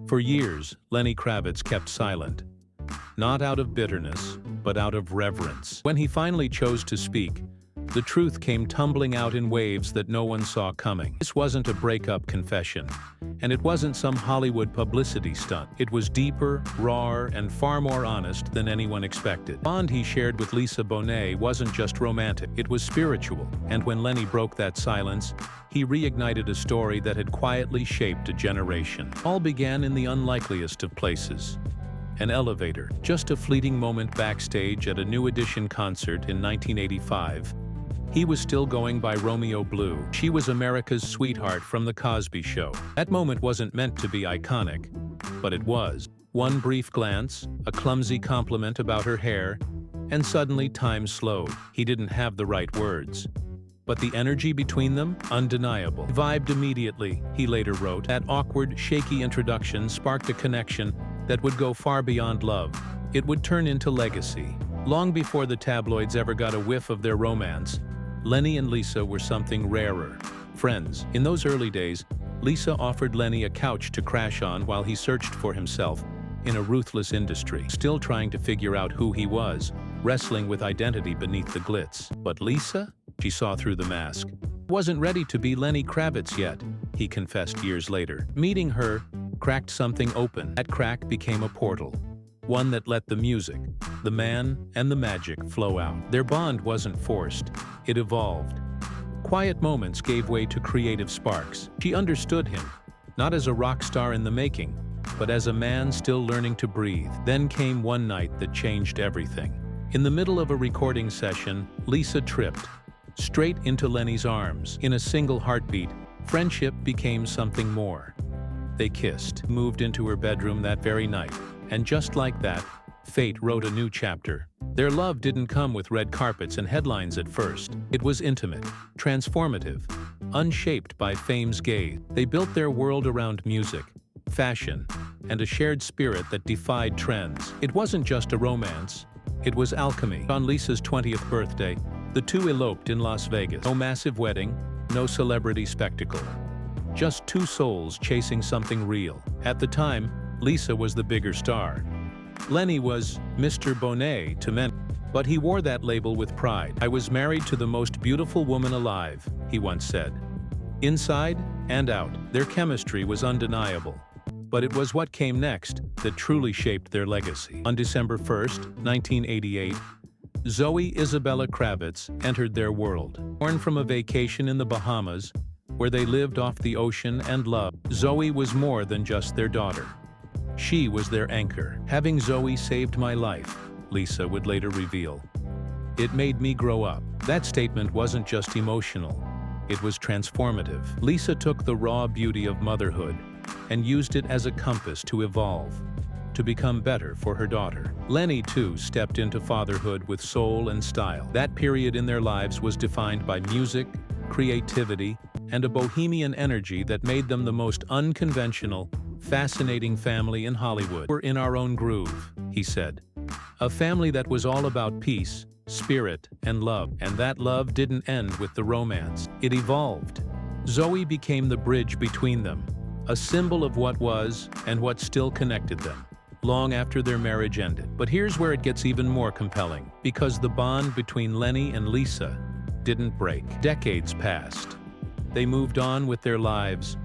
For years, Lenny Kravitz kept silent. Not out of bitterness, but out of reverence. When he finally chose to speak, the truth came tumbling out in waves that no one saw coming. This wasn't a breakup confession, and it wasn't some Hollywood publicity stunt. It was deeper, rawer, and far more honest than anyone expected. The bond he shared with Lisa Bonet wasn't just romantic, it was spiritual. And when Lenny broke that silence, he reignited a story that had quietly shaped a generation. All began in the unlikeliest of places. An elevator, just a fleeting moment backstage at a New Edition concert in 1985. He was still going by Romeo Blue. She was America's sweetheart from The Cosby Show. That moment wasn't meant to be iconic, but it was. One brief glance, a clumsy compliment about her hair, and suddenly time slowed. He didn't have the right words. But the energy between them, undeniable. Vibed immediately, he later wrote. That awkward, shaky introduction sparked a connection that would go far beyond love. It would turn into legacy. Long before the tabloids ever got a whiff of their romance, Lenny and Lisa were something rarer. Friends. In those early days, Lisa offered Lenny a couch to crash on while he searched for himself in a ruthless industry, still trying to figure out who he was, wrestling with identity beneath the glitz. But Lisa? She saw through the mask. Wasn't ready to be Lenny Kravitz yet, he confessed years later. Meeting her cracked something open. That crack became a portal. One that let the music, the man, and the magic flow out. Their bond wasn't forced. It evolved. Quiet moments gave way to creative sparks. She understood him, not as a rock star in the making, but as a man still learning to breathe. Then came one night that changed everything. In the middle of a recording session, Lisa tripped, straight into Lenny's arms. In a single heartbeat, friendship became something more. They kissed, moved into her bedroom that very night. And just like that, fate wrote a new chapter. Their love didn't come with red carpets and headlines at first. It was intimate, transformative, unshaped by fame's gaze. They built their world around music, fashion, and a shared spirit that defied trends. It wasn't just a romance, it was alchemy. On Lisa's 20th birthday, the two eloped in Las Vegas. No massive wedding, no celebrity spectacle. Just two souls chasing something real. At the time, Lisa was the bigger star. Lenny was Mr. Bonet to many, but he wore that label with pride. "I was married to the most beautiful woman alive," he once said. Inside and out, their chemistry was undeniable. But it was what came next that truly shaped their legacy. On December 1st, 1988, Zoe Isabella Kravitz entered their world. Born from a vacation in the Bahamas, where they lived off the ocean and loved, Zoe was more than just their daughter. She was their anchor. "Having Zoe saved my life," Lisa would later reveal. "It made me grow up." That statement wasn't just emotional, it was transformative. Lisa took the raw beauty of motherhood and used it as a compass to evolve, to become better for her daughter. Lenny, too, stepped into fatherhood with soul and style. That period in their lives was defined by music, creativity, and a bohemian energy that made them the most unconventional, fascinating family in Hollywood. "We're in our own groove," he said. "A family that was all about peace, spirit, and love. And that love didn't end with the romance. It evolved. Zoe became the bridge between them, a symbol of what was and what still connected them, long after their marriage ended. But here's where it gets even more compelling, because the bond between Lenny and Lisa didn't break. Decades passed. They moved on with their lives,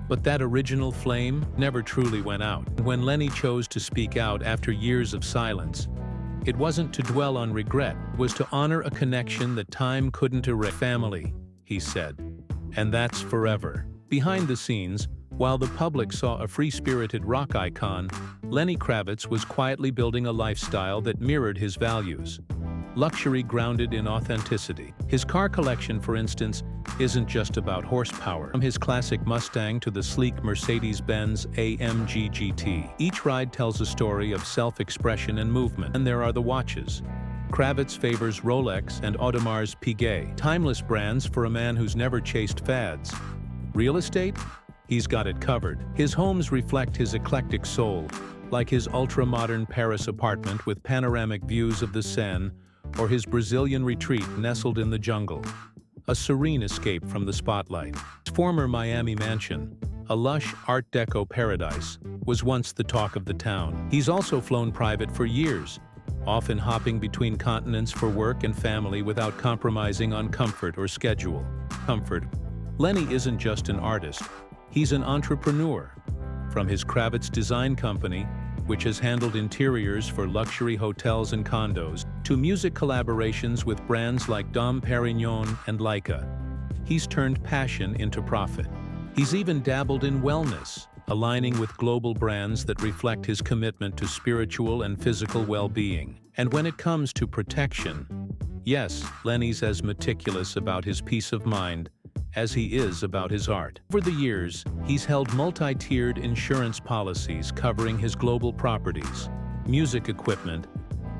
but that original flame never truly went out. When Lenny chose to speak out after years of silence, it wasn't to dwell on regret, it was to honor a connection that time couldn't erase. "Family," he said, "and that's forever." Behind the scenes, while the public saw a free-spirited rock icon, Lenny Kravitz was quietly building a lifestyle that mirrored his values. Luxury grounded in authenticity. His car collection, for instance, isn't just about horsepower. From his classic Mustang to the sleek Mercedes-Benz AMG GT, each ride tells a story of self-expression and movement. And there are the watches. Kravitz favors Rolex and Audemars Piguet, timeless brands for a man who's never chased fads. Real estate? He's got it covered. His homes reflect his eclectic soul, like his ultra-modern Paris apartment with panoramic views of the Seine, or his Brazilian retreat nestled in the jungle, a serene escape from the spotlight. His former Miami mansion, a lush Art Deco paradise, was once the talk of the town. He's also flown private for years, often hopping between continents for work and family without compromising on comfort or schedule. Lenny isn't just an artist, he's an entrepreneur. From his Kravitz design company, which has handled interiors for luxury hotels and condos, to music collaborations with brands like Dom Perignon and Leica, he's turned passion into profit. He's even dabbled in wellness, aligning with global brands that reflect his commitment to spiritual and physical well-being. And when it comes to protection, yes, Lenny's as meticulous about his peace of mind as he is about his art. Over the years, he's held multi-tiered insurance policies covering his global properties, music equipment,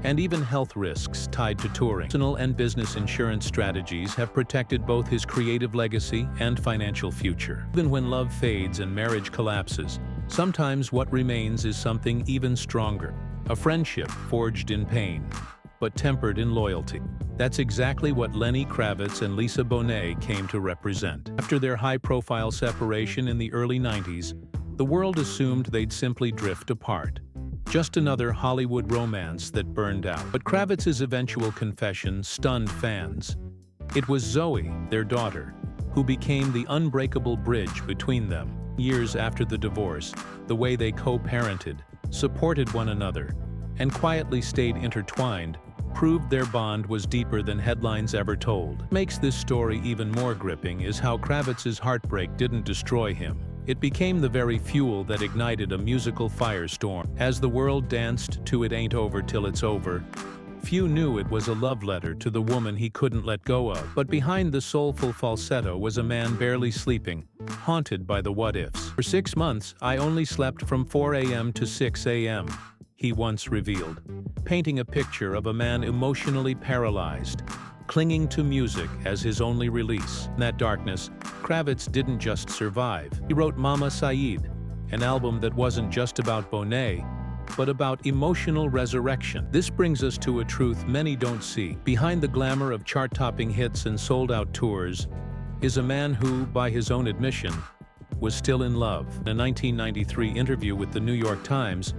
and even health risks tied to touring. Personal and business insurance strategies have protected both his creative legacy and financial future. Even when love fades and marriage collapses, sometimes what remains is something even stronger, a friendship forged in pain, but tempered in loyalty. That's exactly what Lenny Kravitz and Lisa Bonet came to represent. After their high-profile separation in the early 90s, the world assumed they'd simply drift apart. Just another Hollywood romance that burned out. But Kravitz's eventual confession stunned fans. It was Zoe, their daughter, who became the unbreakable bridge between them. Years after the divorce, the way they co-parented, supported one another, and quietly stayed intertwined proved their bond was deeper than headlines ever told. What makes this story even more gripping is how Kravitz's heartbreak didn't destroy him. It became the very fuel that ignited a musical firestorm. As the world danced to It Ain't Over Till It's Over, few knew it was a love letter to the woman he couldn't let go of. But behind the soulful falsetto was a man barely sleeping, haunted by the what-ifs. For 6 months, I only slept from 4 a.m. to 6 a.m., he once revealed, painting a picture of a man emotionally paralyzed, clinging to music as his only release. In that darkness, Kravitz didn't just survive. He wrote Mama Saeed, an album that wasn't just about Bonet, but about emotional resurrection. This brings us to a truth many don't see. Behind the glamour of chart-topping hits and sold-out tours is a man who, by his own admission, was still in love. In a 1993 interview with the New York Times,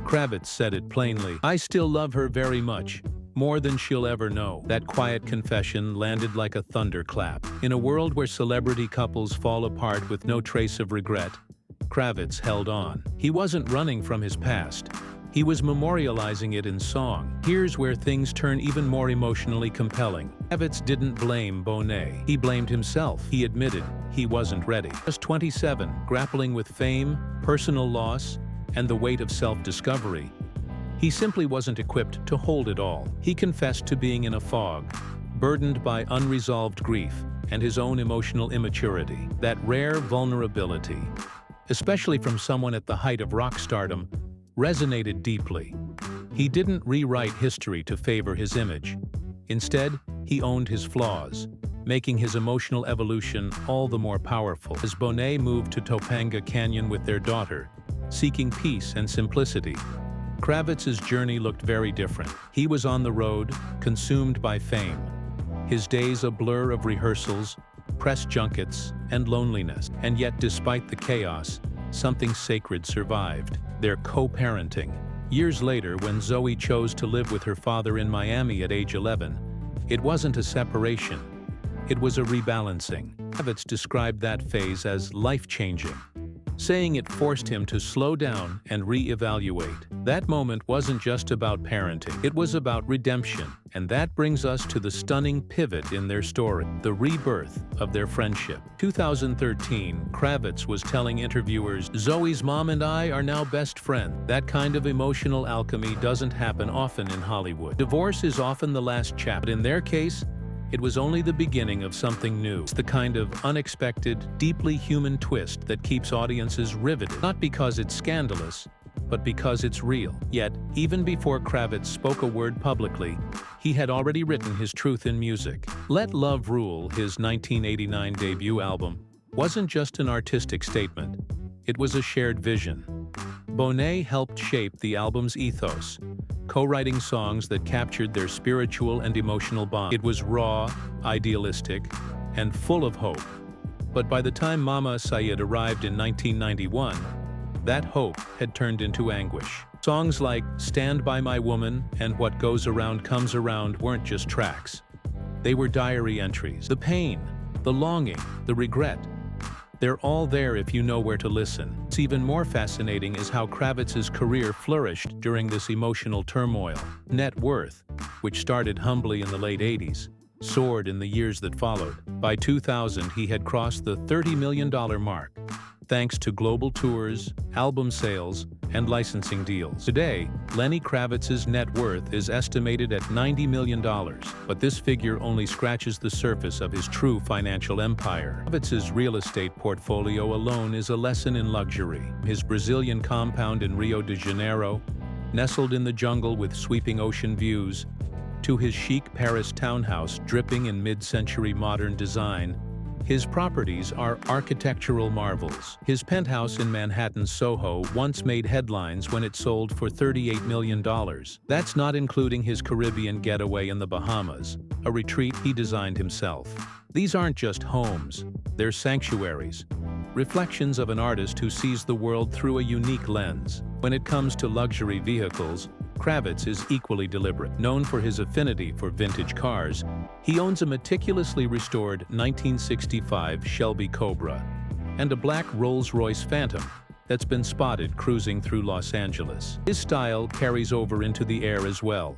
Kravitz said it plainly, "I still love her very much, more than she'll ever know." That quiet confession landed like a thunderclap. In a world where celebrity couples fall apart with no trace of regret, Kravitz held on. He wasn't running from his past. He was memorializing it in song. Here's where things turn even more emotionally compelling. Kravitz didn't blame Bonet. He blamed himself. He admitted he wasn't ready. Just 27, grappling with fame, personal loss, and the weight of self-discovery, he simply wasn't equipped to hold it all. He confessed to being in a fog, burdened by unresolved grief and his own emotional immaturity. That rare vulnerability, especially from someone at the height of rock stardom, resonated deeply. He didn't rewrite history to favor his image. Instead, he owned his flaws, making his emotional evolution all the more powerful. As Bonet moved to Topanga Canyon with their daughter, seeking peace and simplicity, Kravitz's journey looked very different. He was on the road, consumed by fame, his days a blur of rehearsals, press junkets, and loneliness. And yet, despite the chaos, something sacred survived: their co-parenting. Years later, when Zoe chose to live with her father in Miami at age 11, it wasn't a separation, it was a rebalancing. Kravitz described that phase as life-changing, saying it forced him to slow down and re-evaluate. That moment wasn't just about parenting, it was about redemption. And that brings us to the stunning pivot in their story, the rebirth of their friendship. 2013, Kravitz was telling interviewers, "Zoe's mom and I are now best friends." That kind of emotional alchemy doesn't happen often in Hollywood. Divorce is often the last chapter, but in their case, it was only the beginning of something new. It's the kind of unexpected, deeply human twist that keeps audiences riveted, not because it's scandalous, but because it's real. Yet, even before Kravitz spoke a word publicly, he had already written his truth in music. Let Love Rule, his 1989 debut album, wasn't just an artistic statement, it was a shared vision. Bonet helped shape the album's ethos, co-writing songs that captured their spiritual and emotional bond. It was raw, idealistic, and full of hope. But by the time Mama Syed arrived in 1991, that hope had turned into anguish. Songs like Stand By My Woman and What Goes Around Comes Around weren't just tracks. They were diary entries. The pain, the longing, the regret. They're all there if you know where to listen. What's even more fascinating is how Kravitz's career flourished during this emotional turmoil. Net worth, which started humbly in the late 80s, soared in the years that followed. By 2000, he had crossed the $30 million mark, thanks to global tours, album sales, and licensing deals. Today, Lenny Kravitz's net worth is estimated at $90 million, but this figure only scratches the surface of his true financial empire. Kravitz's real estate portfolio alone is a lesson in luxury. His Brazilian compound in Rio de Janeiro, nestled in the jungle with sweeping ocean views, to his chic Paris townhouse dripping in mid-century modern design, his properties are architectural marvels. His penthouse in Manhattan's Soho once made headlines when it sold for $38 million. That's not including his Caribbean getaway in the Bahamas, a retreat he designed himself. These aren't just homes, they're sanctuaries, reflections of an artist who sees the world through a unique lens. When it comes to luxury vehicles, Kravitz is equally deliberate. Known for his affinity for vintage cars, he owns a meticulously restored 1965 Shelby Cobra and a black Rolls-Royce Phantom that's been spotted cruising through Los Angeles. His style carries over into the air as well,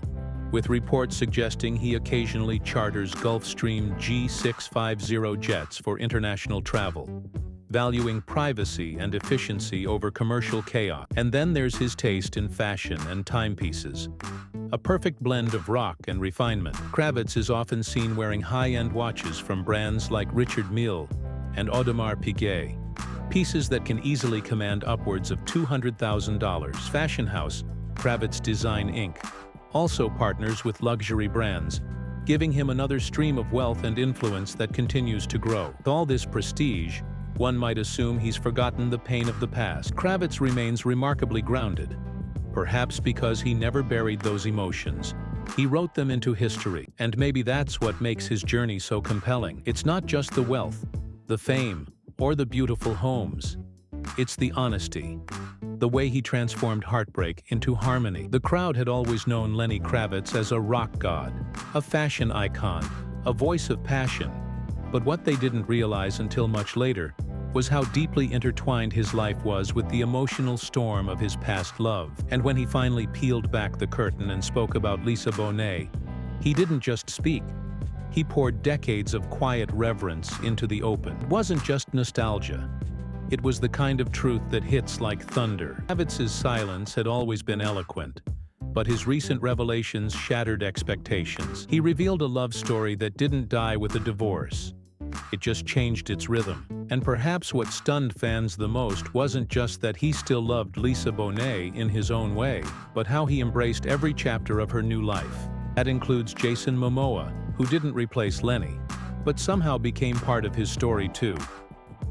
with reports suggesting he occasionally charters Gulfstream G650 jets for international travel, valuing privacy and efficiency over commercial chaos. And then there's his taste in fashion and timepieces, a perfect blend of rock and refinement. Kravitz is often seen wearing high-end watches from brands like Richard Mille and Audemars Piguet, pieces that can easily command upwards of $200,000. Fashion house Kravitz Design Inc. also partners with luxury brands, giving him another stream of wealth and influence that continues to grow. With all this prestige, one might assume he's forgotten the pain of the past. Kravitz remains remarkably grounded, perhaps because he never buried those emotions. He wrote them into history, and maybe that's what makes his journey so compelling. It's not just the wealth, the fame, or the beautiful homes. It's the honesty, the way he transformed heartbreak into harmony. The crowd had always known Lenny Kravitz as a rock god, a fashion icon, a voice of passion. But what they didn't realize until much later was how deeply intertwined his life was with the emotional storm of his past love. And when he finally peeled back the curtain and spoke about Lisa Bonet, he didn't just speak. He poured decades of quiet reverence into the open. It wasn't just nostalgia. It was the kind of truth that hits like thunder. Kravitz's silence had always been eloquent, but his recent revelations shattered expectations. He revealed a love story that didn't die with a divorce. It just changed its rhythm. And perhaps what stunned fans the most wasn't just that he still loved Lisa Bonet in his own way, but how he embraced every chapter of her new life. That includes Jason Momoa, who didn't replace Lenny, but somehow became part of his story too.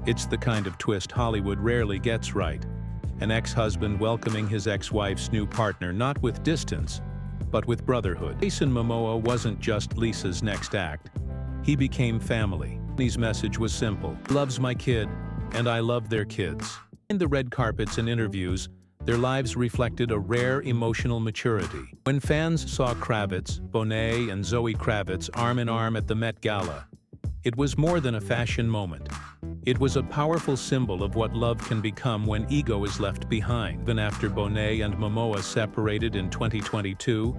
It's the kind of twist Hollywood rarely gets right. An ex-husband welcoming his ex-wife's new partner not with distance, but with brotherhood. Jason Momoa wasn't just Lisa's next act. He became family. Lenny's message was simple: loves my kid, and I love their kids. In the red carpets and interviews, their lives reflected a rare emotional maturity. When fans saw Kravitz, Bonet, and Zoe Kravitz arm in arm at the Met Gala, it was more than a fashion moment. It was a powerful symbol of what love can become when ego is left behind. Even after Bonet and Momoa separated in 2022,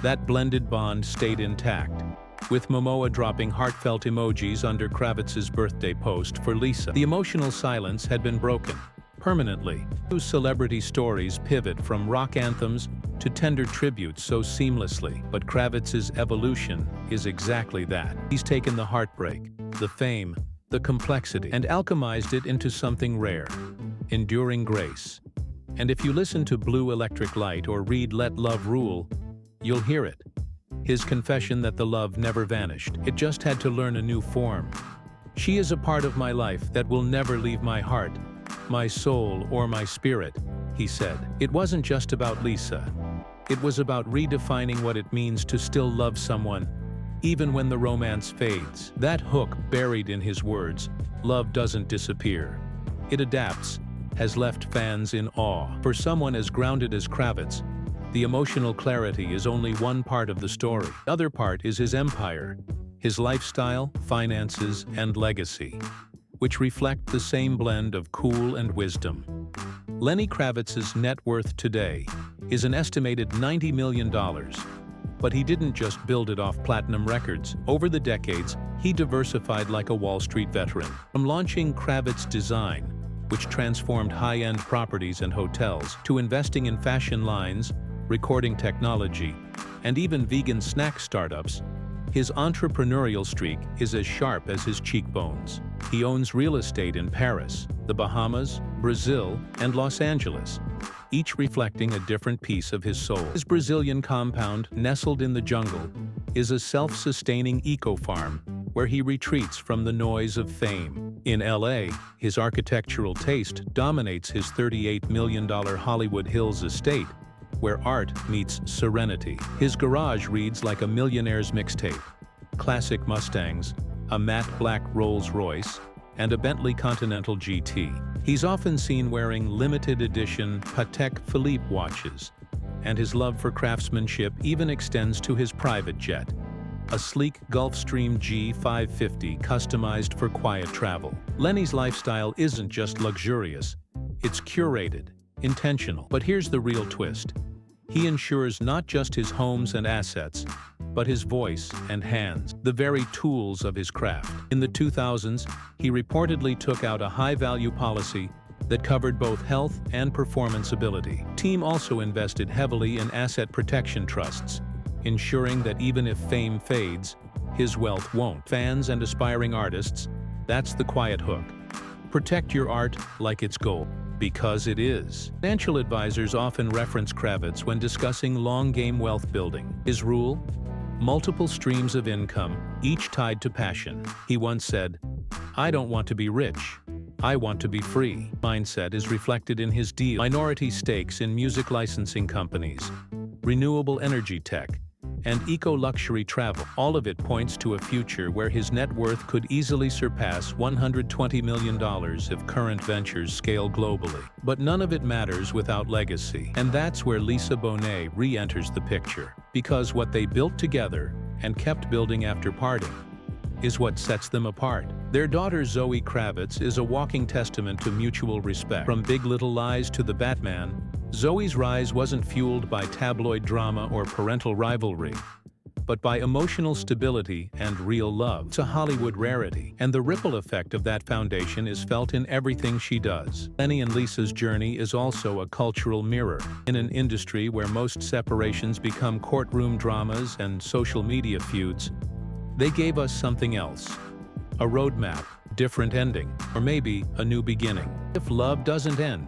that blended bond stayed intact, with Momoa dropping heartfelt emojis under Kravitz's birthday post for Lisa. The emotional silence had been broken permanently. Two celebrity stories pivot from rock anthems to tender tributes so seamlessly, but Kravitz's evolution is exactly that. He's taken the heartbreak, the fame, the complexity, and alchemized it into something rare: enduring grace. And if you listen to Blue Electric Light or read Let Love Rule, you'll hear it. His confession that the love never vanished. It just had to learn a new form. She is a part of my life that will never leave my heart, my soul, or my spirit, he said. It wasn't just about Lisa. It was about redefining what it means to still love someone, even when the romance fades. That hook buried in his words, "Love doesn't disappear. It adapts," has left fans in awe. For someone as grounded as Kravitz, the emotional clarity is only one part of the story. The other part is his empire, his lifestyle, finances, and legacy, which reflect the same blend of cool and wisdom. Lenny Kravitz's net worth today is an estimated $90 million, but he didn't just build it off platinum records. Over the decades, he diversified like a Wall Street veteran. From launching Kravitz Design, which transformed high-end properties and hotels, to investing in fashion lines, recording technology, and even vegan snack startups, his entrepreneurial streak is as sharp as his cheekbones. He owns real estate in Paris, the Bahamas, Brazil, and Los Angeles, each reflecting a different piece of his soul. His Brazilian compound, nestled in the jungle, is a self-sustaining eco-farm where he retreats from the noise of fame. In LA, his architectural taste dominates his $38 million Hollywood Hills estate, where art meets serenity. His garage reads like a millionaire's mixtape: classic Mustangs, a matte black Rolls-Royce, and a Bentley Continental GT. He's often seen wearing limited edition Patek Philippe watches, and his love for craftsmanship even extends to his private jet, a sleek Gulfstream G550 customized for quiet travel. Lenny's lifestyle isn't just luxurious, it's curated, intentional. But here's the real twist. He ensures not just his homes and assets, but his voice and hands, the very tools of his craft. In the 2000s, he reportedly took out a high-value policy that covered both health and performance ability. The team also invested heavily in asset protection trusts, ensuring that even if fame fades, his wealth won't. Fans and aspiring artists, that's the quiet hook. Protect your art like it's gold, because it is. Financial advisors often reference Kravitz when discussing long-game wealth building. His rule? Multiple streams of income, each tied to passion. He once said, "I don't want to be rich. I want to be free." Mindset is reflected in his deal: minority stakes in music licensing companies, renewable energy tech, and eco-luxury travel. All of it points to a future where his net worth could easily surpass $120 million if current ventures scale globally. But none of it matters without legacy. And that's where Lisa Bonet re-enters the picture. Because what they built together, and kept building after parting, is what sets them apart. Their daughter Zoe Kravitz is a walking testament to mutual respect. From Big Little Lies to The Batman, Zoe's rise wasn't fueled by tabloid drama or parental rivalry, but by emotional stability and real love. It's a Hollywood rarity, and the ripple effect of that foundation is felt in everything she does. Lenny and Lisa's journey is also a cultural mirror. In an industry where most separations become courtroom dramas and social media feuds, they gave us something else. A roadmap, different ending, or maybe a new beginning. If love doesn't end,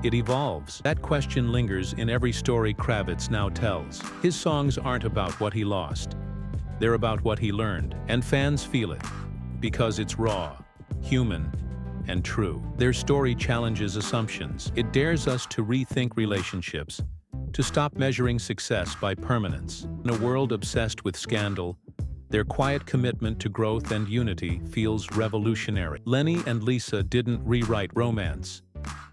it evolves. That question lingers in every story Kravitz now tells. His songs aren't about what he lost. They're about what he learned, and fans feel it, because it's raw, human, and true. Their story challenges assumptions. It dares us to rethink relationships, to stop measuring success by permanence. In a world obsessed with scandal, their quiet commitment to growth and unity feels revolutionary. Lenny and Lisa didn't rewrite romance.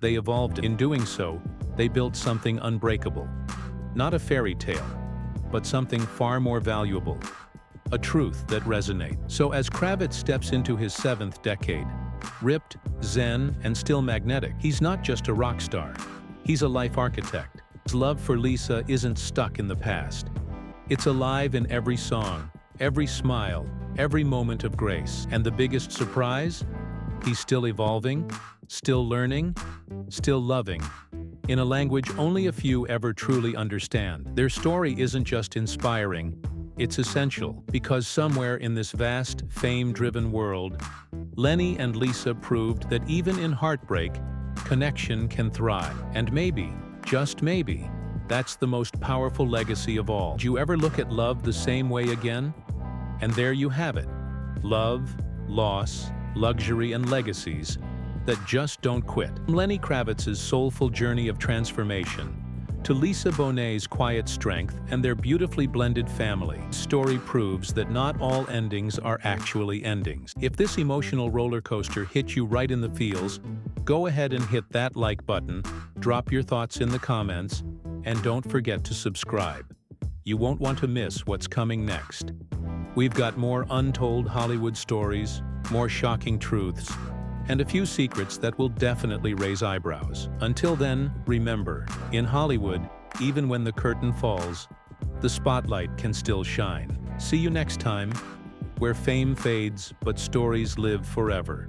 They evolved it. In doing so, they built something unbreakable. Not a fairy tale, but something far more valuable. A truth that resonates. So as Kravitz steps into his 7th decade, ripped, zen, and still magnetic, he's not just a rock star. He's a life architect. His love for Lisa isn't stuck in the past. It's alive in every song, every smile, every moment of grace. And the biggest surprise? He's still evolving, still learning, still loving, in a language only a few ever truly understand. Their story isn't just inspiring, it's essential, because somewhere in this vast, fame-driven world, Lenny and Lisa proved that even in heartbreak, connection can thrive. And maybe, just maybe, that's the most powerful legacy of all. Do you ever look at love the same way again? And there you have it. Love, loss, luxury, and legacies that just don't quit. From Lenny Kravitz's soulful journey of transformation To Lisa Bonet's quiet strength and their beautifully blended family, story proves that not all endings are actually endings. If this emotional roller coaster hit you right in the feels, go ahead and hit that like button, drop your thoughts in the comments, and don't forget to subscribe. You won't want to miss what's coming next. We've got more untold Hollywood stories, more shocking truths, and a few secrets that will definitely raise eyebrows. Until then, remember, in Hollywood, even when the curtain falls, the spotlight can still shine. See you next time, where fame fades but stories live forever.